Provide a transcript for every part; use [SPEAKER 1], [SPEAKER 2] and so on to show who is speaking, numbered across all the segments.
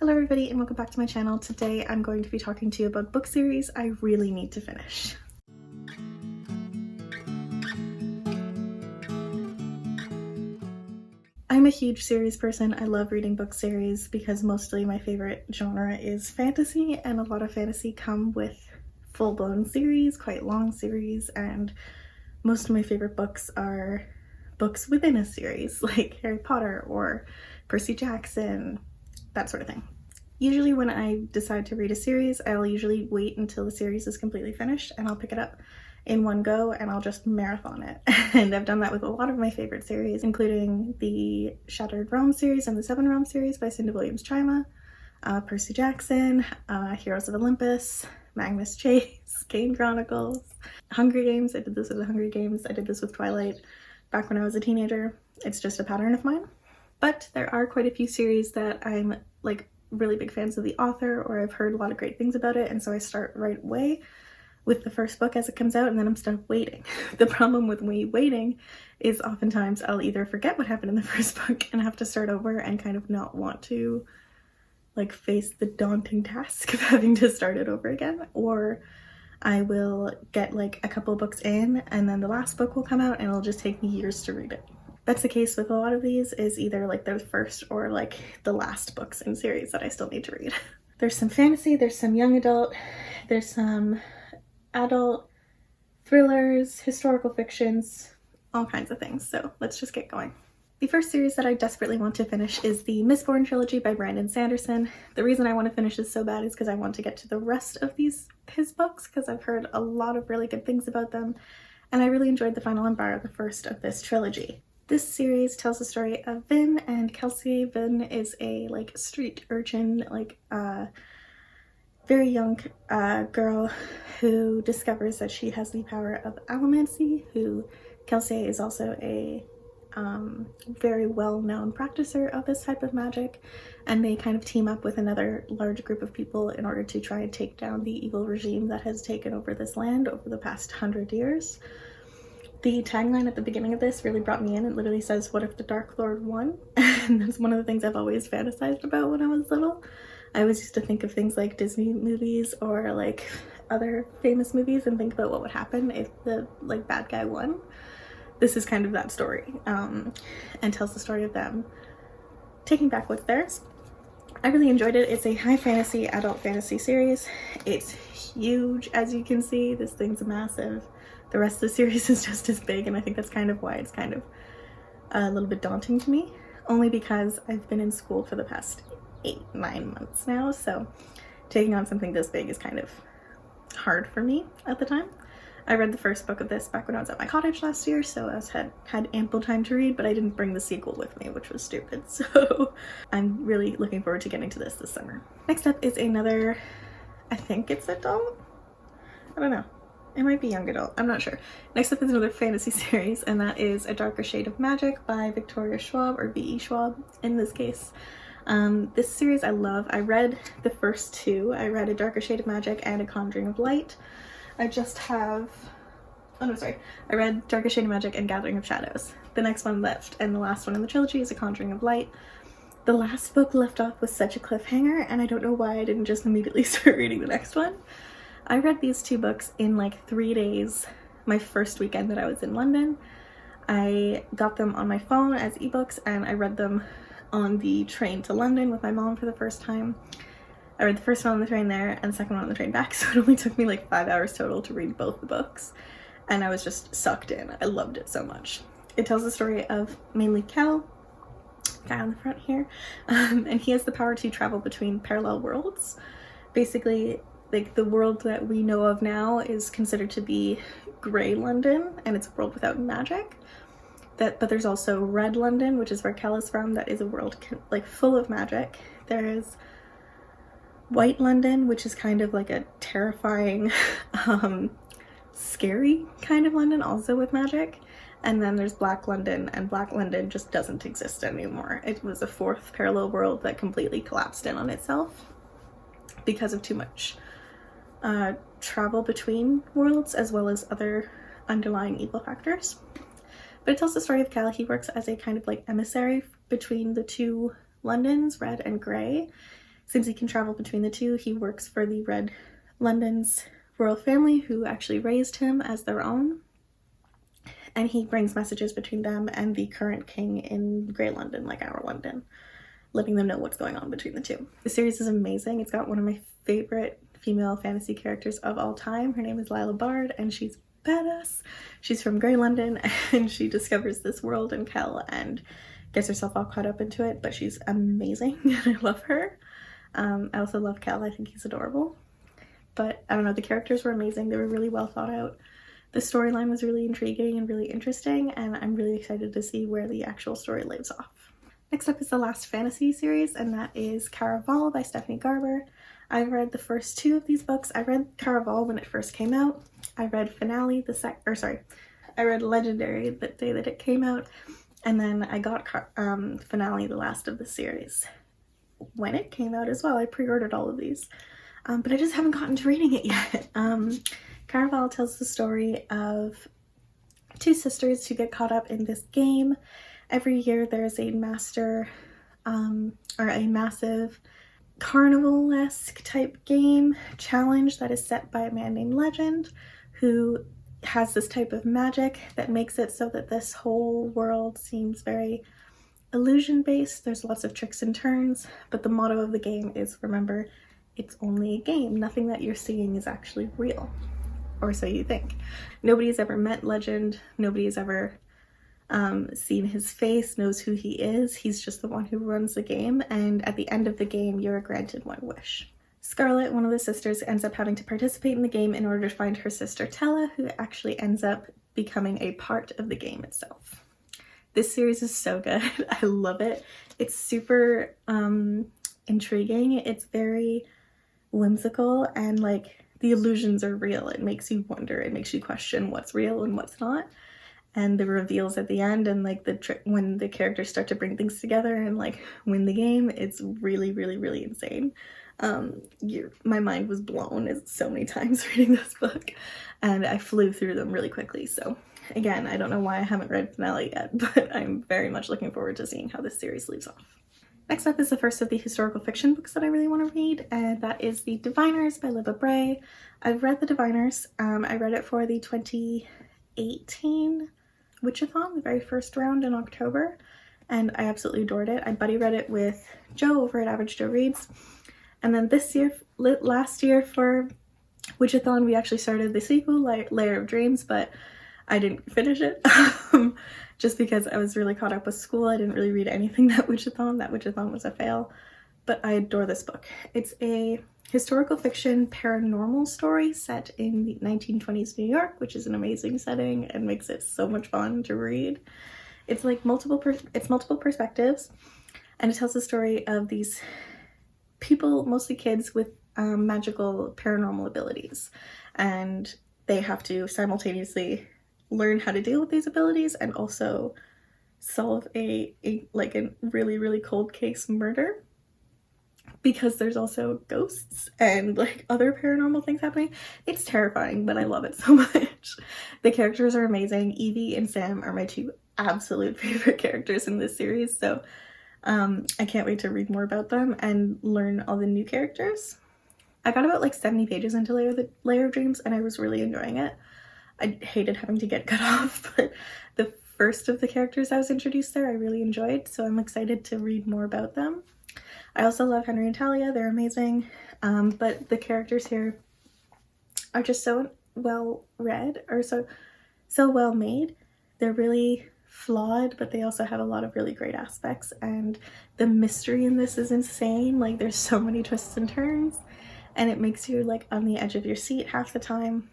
[SPEAKER 1] Hello everybody and welcome back to my channel. Today I'm going to be talking to you about a book series I really need to finish. I'm a huge series person. I love reading book series because mostly my favorite genre is fantasy, and a lot of fantasy come with full-blown series, quite long series, and most of my favorite books are books within a series like Harry Potter or Percy Jackson, that sort of thing. Usually when I decide to read a series, I'll usually wait until the series is completely finished and I'll pick it up in one go and I'll just marathon it. And I've done that with a lot of my favorite series, including the Shattered Realm series and the Seven Realms series by Cinda Williams-Chima, Percy Jackson, Heroes of Olympus, Magnus Chase, Kane Chronicles, Hunger Games. I did this with the Hunger Games. I did this with Twilight back when I was a teenager. It's just a pattern of mine. But there are quite a few series that I'm like really big fans of the author, or I've heard a lot of great things about it, and so I start right away with the first book as it comes out, and then I'm stuck waiting. The problem with me waiting is oftentimes I'll either forget what happened in the first book and have to start over and kind of not want to like face the daunting task of having to start it over again, or I will get like a couple books in and then the last book will come out and it'll just take me years to read it. That's the case with a lot of these, is either like the first or like the last books in series that I still need to read. There's some fantasy, there's some young adult, there's some adult thrillers, historical fictions, all kinds of things. So let's just get going. The first series that I desperately want to finish is the Mistborn Trilogy by Brandon Sanderson. The reason I want to finish this so bad is because I want to get to the rest of his books, because I've heard a lot of really good things about them, and I really enjoyed The Final Empire, the first of this trilogy. This series tells the story of Vin and Kelsey. Vin is a like street urchin, like very young girl who discovers that she has the power of allomancy. Kelsey is also a very well-known practicer of this type of magic, and they kind of team up with another large group of people in order to try and take down the evil regime that has taken over this land over the past 100 years. The tagline at the beginning of this really brought me in. It literally says, "What if the Dark Lord won?" And that's one of the things I've always fantasized about when I was little. I always used to think of things like Disney movies or like other famous movies and think about what would happen if the like bad guy won. This is kind of that story, and tells the story of them taking back what's theirs. I really enjoyed it. It's a high fantasy, adult fantasy series. It's huge, as you can see. This thing's massive. The rest of the series is just as big, and I think that's kind of why it's kind of a little bit daunting to me, only because I've been in school for the past 8-9 months now, so taking on something this big is kind of hard for me at the time. I read the first book of this back when I was at my cottage last year, so I had ample time to read, but I didn't bring the sequel with me, which was stupid, so I'm really looking forward to getting to this summer. Next up is another, I think it's adult? I don't know. It might be young adult, I'm not sure. Next up is another fantasy series, and that is A Darker Shade of Magic by Victoria Schwab, or V.E. Schwab in this case. This series I love. I read the first two. I read A Darker Shade of Magic and A Conjuring of Light. I read Darker Shade of Magic and Gathering of Shadows. The next one left, and the last one in the trilogy is A Conjuring of Light. The last book left off with such a cliffhanger, and I don't know why I didn't just immediately start reading the next one. I read these two books in like 3 days, my first weekend that I was in London. I got them on my phone as ebooks, and I read them on the train to London with my mom for the first time. I read the first one on the train there and the second one on the train back, so it only took me like 5 hours total to read both the books, and I was just sucked in. I loved it so much. It tells the story of mainly Kel, guy on the front here, and he has the power to travel between parallel worlds. Basically, like the world that we know of now is considered to be Grey London, and it's a world without magic. But there's also Red London, which is where Kel is from, that is a world like full of magic. There's White London, which is kind of like a terrifying, scary kind of London, also with magic. And then there's Black London, and Black London just doesn't exist anymore. It was a fourth parallel world that completely collapsed in on itself because of too much travel between worlds, as well as other underlying evil factors. But it tells the story of Kel. He works as a kind of like emissary between the two Londons, Red and Grey. Since he can travel between the two, he works for the Red London's royal family, who actually raised him as their own. And he brings messages between them and the current king in Grey London, like our London, letting them know what's going on between the two. The series is amazing. It's got one of my favorite female fantasy characters of all time. Her name is Lila Bard, and she's badass. She's from Grey London, and she discovers this world in Kell and gets herself all caught up into it, but she's amazing, and I love her. I also love Kell. I think he's adorable. But I don't know, the characters were amazing. They were really well thought out. The storyline was really intriguing and really interesting, and I'm really excited to see where the actual story lives off. Next up is the last fantasy series, and that is Cara Paula by Stephanie Garber. I've read the first two of these books. I read Cara Paula when it first came out. I read Finale I read Legendary the day that it came out, and then I got Finale, the last of the series, when it came out as well. I pre-ordered all of these, but I just haven't gotten to reading it yet. Cara Paula tells the story of two sisters who get caught up in this game. Every year there's a massive carnival-esque type game challenge that is set by a man named Legend, who has this type of magic that makes it so that this whole world seems very illusion-based. There's lots of tricks and turns, but the motto of the game is, remember, it's only a game. Nothing that you're seeing is actually real. Or so you think. Nobody's ever met Legend. Nobody's ever seen his face, knows who he is. He's just the one who runs the game, and at the end of the game, you're granted one wish. Scarlet, one of the sisters, ends up having to participate in the game in order to find her sister Tella, who actually ends up becoming a part of the game itself. This series is so good. I love it. It's super intriguing. It's very whimsical, and like, the illusions are real. It makes you wonder. It makes you question what's real and what's not. And the reveals at the end, and like the trick when the characters start to bring things together and like win the game, it's really, really, really insane. My mind was blown so many times reading this book, and I flew through them really quickly. So again, I don't know why I haven't read Finale yet, but I'm very much looking forward to seeing how this series leaves off. Next up is the first of the historical fiction books that I really want to read, and that is The Diviners by Libba Bray. I've read The Diviners. I read it for the 2018 Witchathon, the very first round in October, and I absolutely adored it. I buddy read it with Joe over at Average Joe Reads, and then last year for Witchathon, we actually started the sequel, Layer of Dreams, but I didn't finish it. Just because I was really caught up with school. I didn't really read anything that Witchathon. That Witchathon was a fail, but I adore this book. It's a historical fiction paranormal story set in the 1920s New York, which is an amazing setting and makes it so much fun to read. It's like multiple perspectives, and it tells the story of these people, mostly kids, with magical paranormal abilities, and they have to simultaneously learn how to deal with these abilities and also solve a really, really cold case murder, because there's also ghosts and like other paranormal things happening. It's terrifying, but I love it so much. The characters are amazing. Evie and Sam are my two absolute favorite characters in this series, so I can't wait to read more about them and learn all the new characters. I got about like 70 pages into Layer of Dreams, and I was really enjoying it. I hated having to get cut off, but the first of the characters I was introduced there I really enjoyed, so I'm excited to read more about them. I also love Henry and Talia. They're amazing, but the characters here are just so well read, or so well made. They're really flawed, but they also have a lot of really great aspects, and the mystery in this is insane. Like, there's so many twists and turns, and it makes you like on the edge of your seat half the time.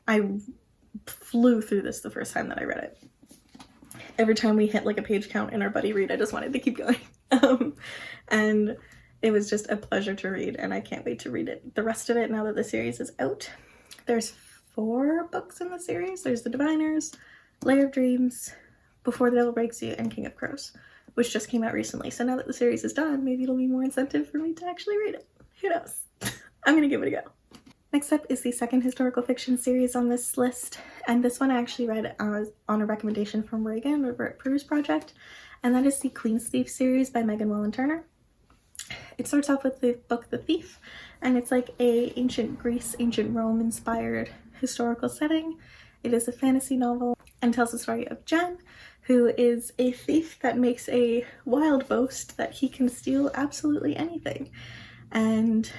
[SPEAKER 1] I flew through this the first time that I read it. Every time we hit like a page count in our buddy read, I just wanted to keep going. And it was just a pleasure to read, and I can't wait to read it. The rest of it, now that the series is out. There's 4 books in the series. There's The Diviners, Layer of Dreams, Before the Devil Breaks You, and King of Crows, which just came out recently. So now that the series is done, maybe it'll be more incentive for me to actually read it. Who knows? I'm gonna give it a go. Next up is the second historical fiction series on this list, and this one I actually read on a recommendation from Reagan over at Peruse Project, and that is the Queen's Thief series by Megan Welland Turner. It starts off with the book The Thief, and it's like a ancient Greece, ancient Rome inspired historical setting. It is a fantasy novel and tells the story of Jen, who is a thief that makes a wild boast that he can steal absolutely anything. And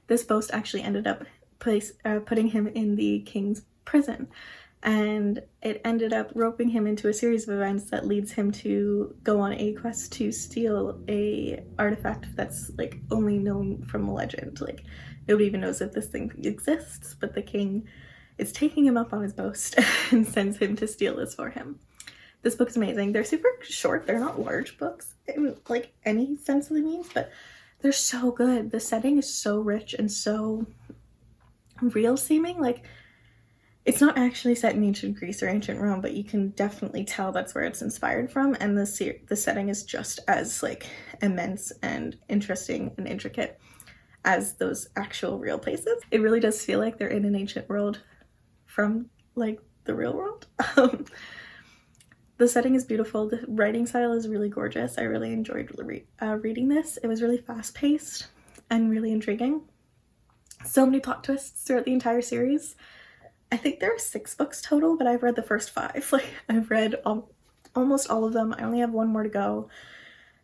[SPEAKER 1] this boast actually ended up putting him in the king's prison. And it ended up roping him into a series of events that leads him to go on a quest to steal a artifact that's like only known from legend. Like nobody even knows if this thing exists, but the king is taking him up on his boast and sends him to steal this for him. This book's amazing. They're super short. They're not large books in like any sense of the means, but they're so good. The setting is so rich and so real seeming. Like it's not actually set in ancient Greece or ancient Rome, but you can definitely tell that's where it's inspired from, and the setting is just as like immense and interesting and intricate as those actual real places. It really does feel like they're in an ancient world from like the real world. The setting is beautiful. The writing style is really gorgeous. I really enjoyed reading this. It was really fast-paced and really intriguing. So many plot twists throughout the entire series. I think there are 6 books total, but I've read the first 5. Like I've read almost all of them. I only have one more to go.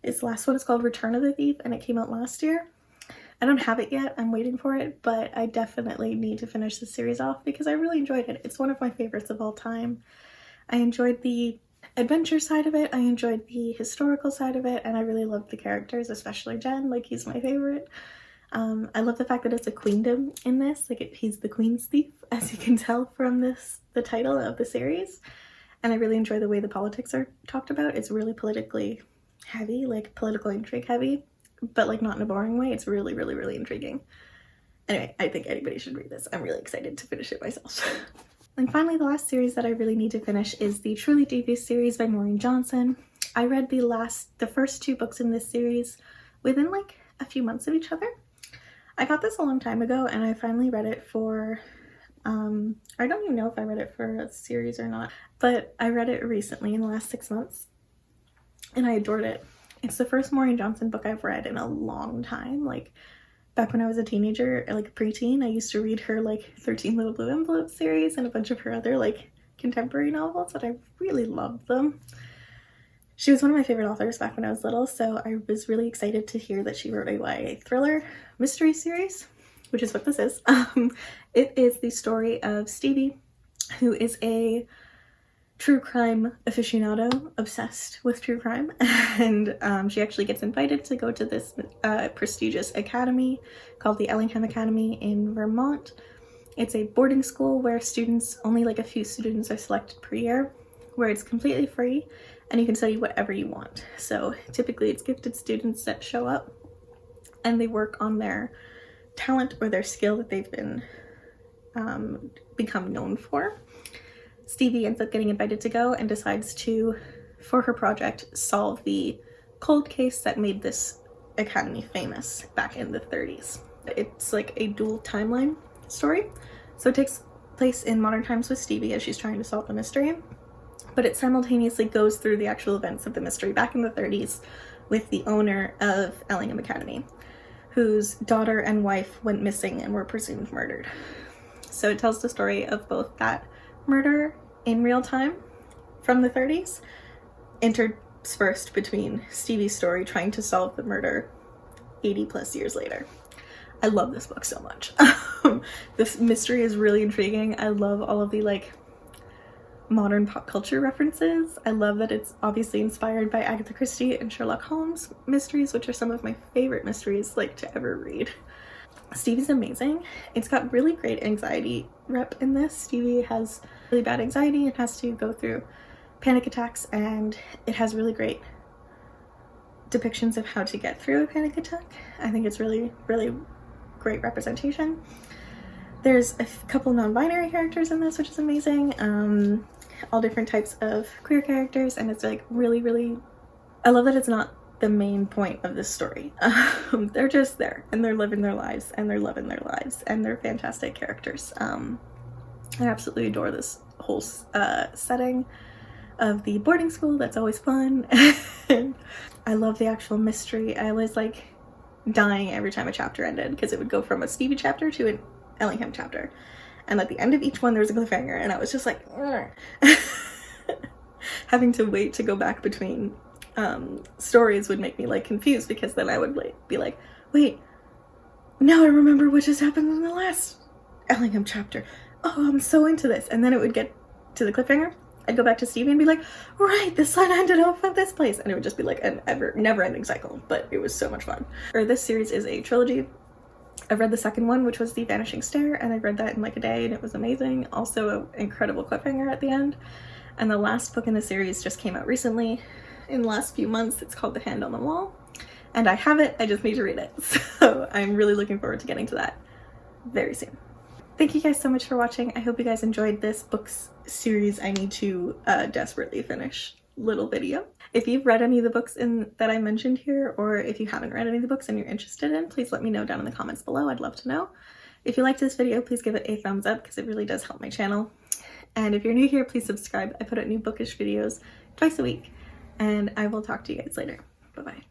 [SPEAKER 1] Its last one is called Return of the Thief, and it came out last year. I don't have it yet. I'm waiting for it, but I definitely need to finish the series off because I really enjoyed it. It's one of my favorites of all time. I enjoyed the adventure side of it. I enjoyed the historical side of it, and I really loved the characters, especially Jen. Like he's my favorite. I love the fact that it's a queendom in this. Like he's the queen's thief, as you can tell from the title of the series. And I really enjoy the way the politics are talked about. It's really politically heavy, like political intrigue heavy, but like not in a boring way. It's really, really, really intriguing. Anyway, I think anybody should read this. I'm really excited to finish it myself. And finally, the last series that I really need to finish is the Truly Devious series by Maureen Johnson. I read the first 2 books in this series within like a few months of each other. I got this a long time ago, and I finally read it for, I don't even know if I read it for a series or not, but I read it recently in the last 6 months, and I adored it. It's the first Maureen Johnson book I've read in a long time. Like, back when I was a teenager, like a preteen, I used to read her, like, 13 Little Blue Envelopes series and a bunch of her other, like, contemporary novels, and I really loved them. She was one of my favorite authors back when I was little, so I was really excited to hear that she wrote a YA thriller mystery series, which is what this is. It is the story of Stevie, who is a true crime aficionado, obsessed with true crime, and she actually gets invited to go to this prestigious academy called the Ellingham Academy in Vermont. It's a boarding school where only like a few students are selected per year, where it's completely free and you can study whatever you want. So typically it's gifted students that show up and they work on their talent or their skill that they've been become known for. Stevie ends up getting invited to go and decides to, for her project, solve the cold case that made this academy famous back in the 30s. It's like a dual timeline story. So it takes place in modern times with Stevie as she's trying to solve the mystery, but it simultaneously goes through the actual events of the mystery back in the 30s with the owner of Ellingham Academy, whose daughter and wife went missing and were presumed murdered. So it tells the story of both that murder in real time from the 30s, interspersed between Stevie's story trying to solve the murder 80 plus years later. I love this book so much. This mystery is really intriguing. I love all of the like modern pop culture references. I love that it's obviously inspired by Agatha Christie and Sherlock Holmes mysteries, which are some of my favorite mysteries like to ever read. Stevie's amazing. It's got really great anxiety rep in this. Stevie has really bad anxiety and has to go through panic attacks, and it has really great depictions of how to get through a panic attack. I think it's really, really great representation. There's a couple non-binary characters in this, which is amazing. All different types of queer characters, and it's like really, really, I love that it's not the main point of this story. They're just there and they're living their lives and they're loving their lives and they're fantastic characters. I absolutely adore this whole setting of the boarding school. That's always fun. I love the actual mystery. I always like dying every time a chapter ended, because it would go from a Stevie chapter to an Ellingham chapter, and at the end of each one there was a cliffhanger, and I was just like having to wait to go back between stories would make me like confused, because then I would like be like, wait, now I remember what just happened in the last Ellingham chapter. Oh, I'm so into this. And then it would get to the cliffhanger. I'd go back to Stevie and be like, right, this one ended up at this place. And it would just be like an never-ending cycle, but it was so much fun. This series is a trilogy. I read the second one, which was The Vanishing Stair, and I read that in like a day, and it was amazing. Also an incredible cliffhanger at the end. And the last book in the series just came out recently, in the last few months. It's called The Hand on the Wall, and I have it, I just need to read it. So I'm really looking forward to getting to that very soon. Thank you guys so much for watching. I hope you guys enjoyed this books series I need to desperately finish little video. If you've read any of the books that I mentioned here, or if you haven't read any of the books and you're interested in, please let me know down in the comments below. I'd love to know. If you liked this video, please give it a thumbs up, because it really does help my channel. And if you're new here, please subscribe. I put out new bookish videos twice a week, and I will talk to you guys later. Bye-bye.